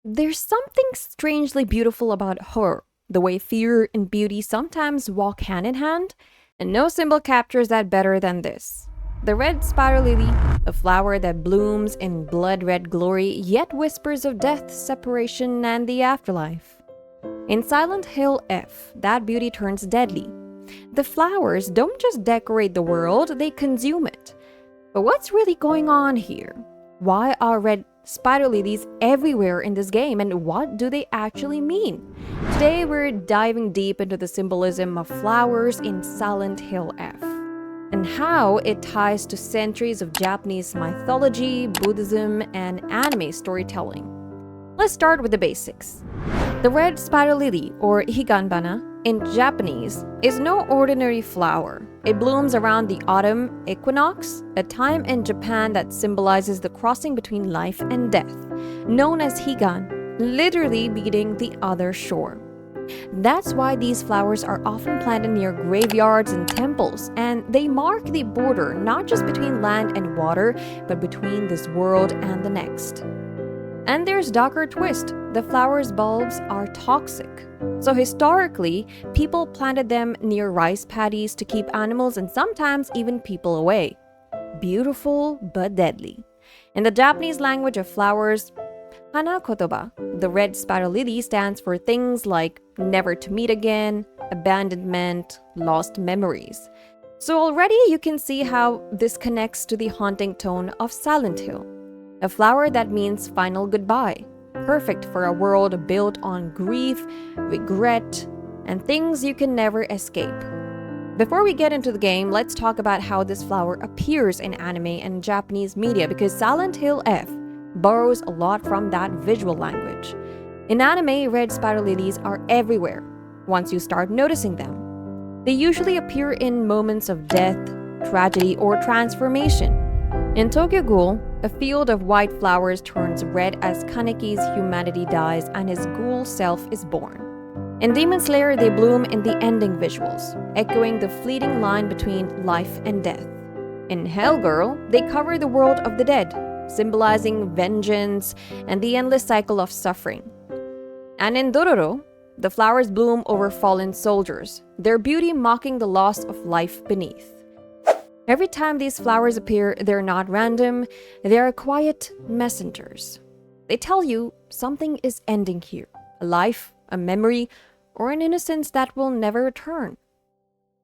There's something strangely beautiful about horror, the way fear and beauty sometimes walk hand in hand, and no symbol captures that better than this. The red spider lily, a flower that blooms in blood red glory yet whispers of death, separation, and the afterlife. In Silent Hill F, that beauty turns deadly. The flowers don't just decorate the world, they consume it. But what's really going on here? Why are red spider lilies everywhere in this game, and what do they actually mean? Today we're diving deep into the symbolism of flowers in Silent Hill F, and how it ties to centuries of Japanese mythology, Buddhism, and anime storytelling. Let's start with the basics. The red spider lily, or higanbana, in Japanese, is no ordinary flower. It blooms around the autumn equinox, a time in Japan that symbolizes the crossing between life and death, known as higan, literally meaning the other shore. That's why these flowers are often planted near graveyards and temples, and they mark the border not just between land and water, but between this world and the next. And there's darker twist. The flowers' bulbs are toxic. So historically, people planted them near rice paddies to keep animals and sometimes even people away. Beautiful but deadly. In the Japanese language of flowers, hana kotoba, the red spider lily stands for things like never to meet again, abandonment, lost memories. So already you can see how this connects to the haunting tone of Silent Hill. A flower that means final goodbye, perfect for a world built on grief, regret, and things you can never escape. Before we get into the game, let's talk about how this flower appears in anime and Japanese media, because Silent Hill F borrows a lot from that visual language. In anime, red spider lilies are everywhere once you start noticing them. They usually appear in moments of death, tragedy, or transformation. In Tokyo Ghoul, a field of white flowers turns red as Kaneki's humanity dies and his ghoul self is born. In Demon Slayer, they bloom in the ending visuals, echoing the fleeting line between life and death. In Hellgirl, they cover the world of the dead, symbolizing vengeance and the endless cycle of suffering. And in Dororo, the flowers bloom over fallen soldiers, their beauty mocking the loss of life beneath. Every time these flowers appear, they're not random, they're quiet messengers. They tell you something is ending here, a life, a memory, or an innocence that will never return.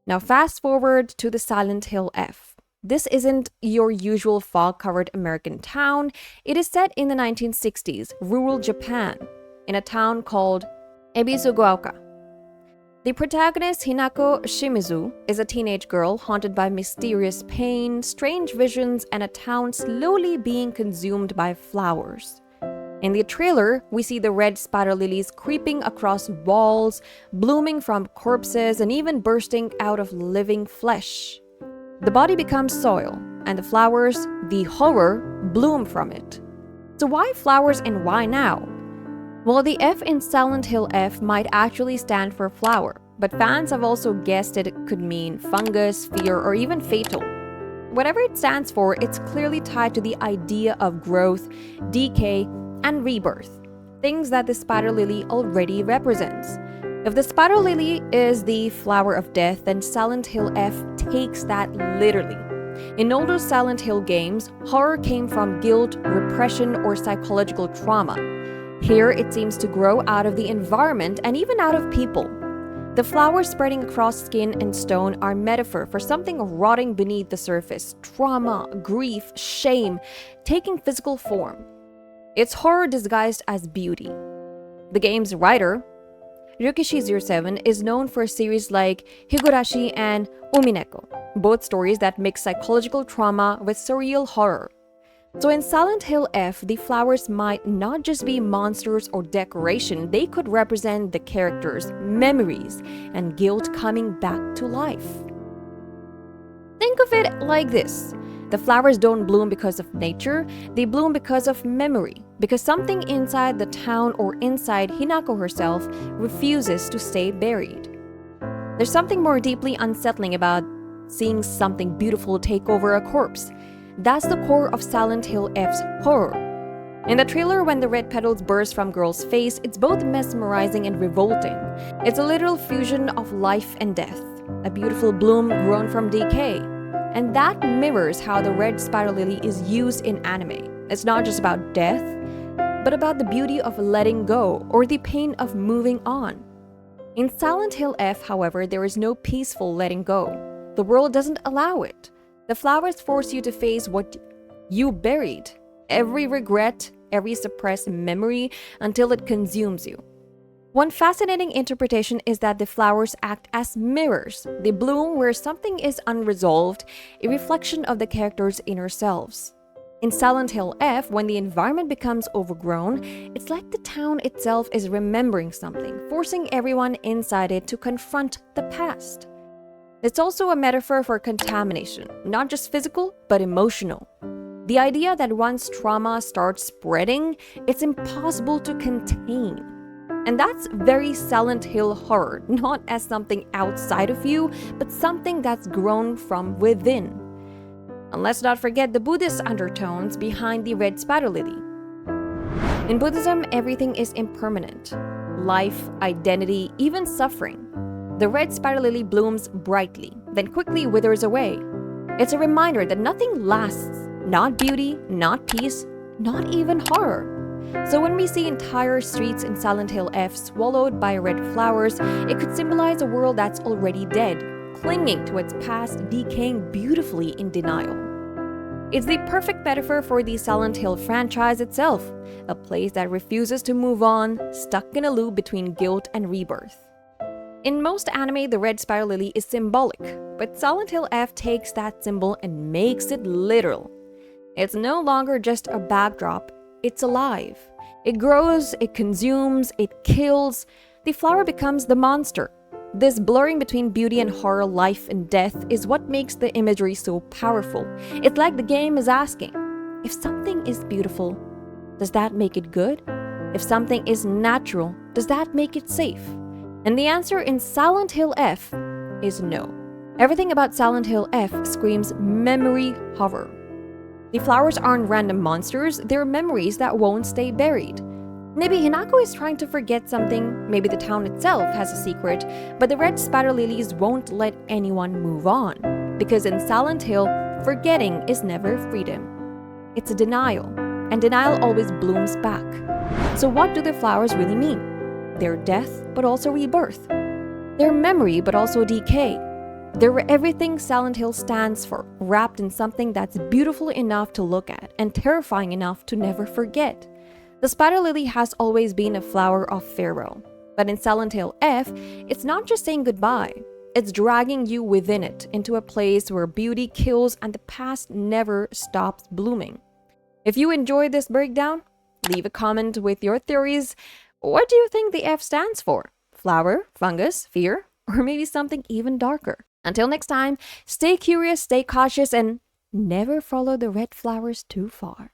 Now fast forward to the Silent Hill F. This isn't your usual fog-covered American town. It is set in the 1960s, rural Japan, in a town called Ebizugaoka. The protagonist, Hinako Shimizu, is a teenage girl haunted by mysterious pain, strange visions, and a town slowly being consumed by flowers. In the trailer, we see the red spider lilies creeping across walls, blooming from corpses, and even bursting out of living flesh. The body becomes soil, and the flowers, the horror, bloom from it. So why flowers and why now? Well, the F in Silent Hill F might actually stand for flower, but fans have also guessed it could mean fungus, fear, or even fatal. Whatever it stands for, it's clearly tied to the idea of growth, decay, and rebirth, things that the spider lily already represents. If the spider lily is the flower of death, then Silent Hill F takes that literally. In older Silent Hill games, horror came from guilt, repression, or psychological trauma. Here, it seems to grow out of the environment and even out of people. The flowers spreading across skin and stone are metaphor for something rotting beneath the surface, trauma, grief, shame, taking physical form. It's horror disguised as beauty. The game's writer, Ryukishi07, is known for series like Higurashi and Umineko, both stories that mix psychological trauma with surreal horror. So in Silent Hill F, the flowers might not just be monsters or decoration, they could represent the characters, memories, and guilt coming back to life. Think of it like this. The flowers don't bloom because of nature, they bloom because of memory, because something inside the town or inside Hinako herself refuses to stay buried. There's something more deeply unsettling about seeing something beautiful take over a corpse. That's the core of Silent Hill F's horror. In the trailer, when the red petals burst from girl's face, it's both mesmerizing and revolting. It's a literal fusion of life and death, a beautiful bloom grown from decay. And that mirrors how the red spiral lily is used in anime. It's not just about death, but about the beauty of letting go or the pain of moving on. In Silent Hill F, however, there is no peaceful letting go. The world doesn't allow it. The flowers force you to face what you buried, every regret, every suppressed memory, until it consumes you. One fascinating interpretation is that the flowers act as mirrors. They bloom where something is unresolved, a reflection of the character's inner selves. In Silent Hill F, when the environment becomes overgrown, it's like the town itself is remembering something, forcing everyone inside it to confront the past. It's also a metaphor for contamination, not just physical, but emotional. The idea that once trauma starts spreading, it's impossible to contain. And that's very Silent Hill horror, not as something outside of you, but something that's grown from within. And let's not forget the Buddhist undertones behind the red spider lily. In Buddhism, everything is impermanent. Life, identity, even suffering. The red spider lily blooms brightly, then quickly withers away. It's a reminder that nothing lasts. Not beauty, not peace, not even horror. So when we see entire streets in Silent Hill F swallowed by red flowers, it could symbolize a world that's already dead, clinging to its past, decaying beautifully in denial. It's the perfect metaphor for the Silent Hill franchise itself, a place that refuses to move on, stuck in a loop between guilt and rebirth. In most anime, the red spiral lily is symbolic, but Silent Hill F takes that symbol and makes it literal. It's no longer just a backdrop, it's alive. It grows, it consumes, it kills. The flower becomes the monster. This blurring between beauty and horror, life and death, is what makes the imagery so powerful. It's like the game is asking, if something is beautiful, does that make it good? If something is natural, does that make it safe? And the answer in Silent Hill F is no. Everything about Silent Hill F screams memory horror. The flowers aren't random monsters, they're memories that won't stay buried. Maybe Hinako is trying to forget something, maybe the town itself has a secret, but the red spider lilies won't let anyone move on. Because in Silent Hill, forgetting is never freedom. It's a denial, and denial always blooms back. So what do the flowers really mean? They're death, but also rebirth. They're memory, but also decay. They're everything Silent Hill stands for, wrapped in something that's beautiful enough to look at and terrifying enough to never forget. The spider lily has always been a flower of farewell, but in Silent Hill F, it's not just saying goodbye, it's dragging you within it into a place where beauty kills and the past never stops blooming. If you enjoyed this breakdown, leave a comment with your theories. What do you think the F stands for? Flower, fungus, fear, or maybe something even darker? Until next time, stay curious, stay cautious, and never follow the red flowers too far.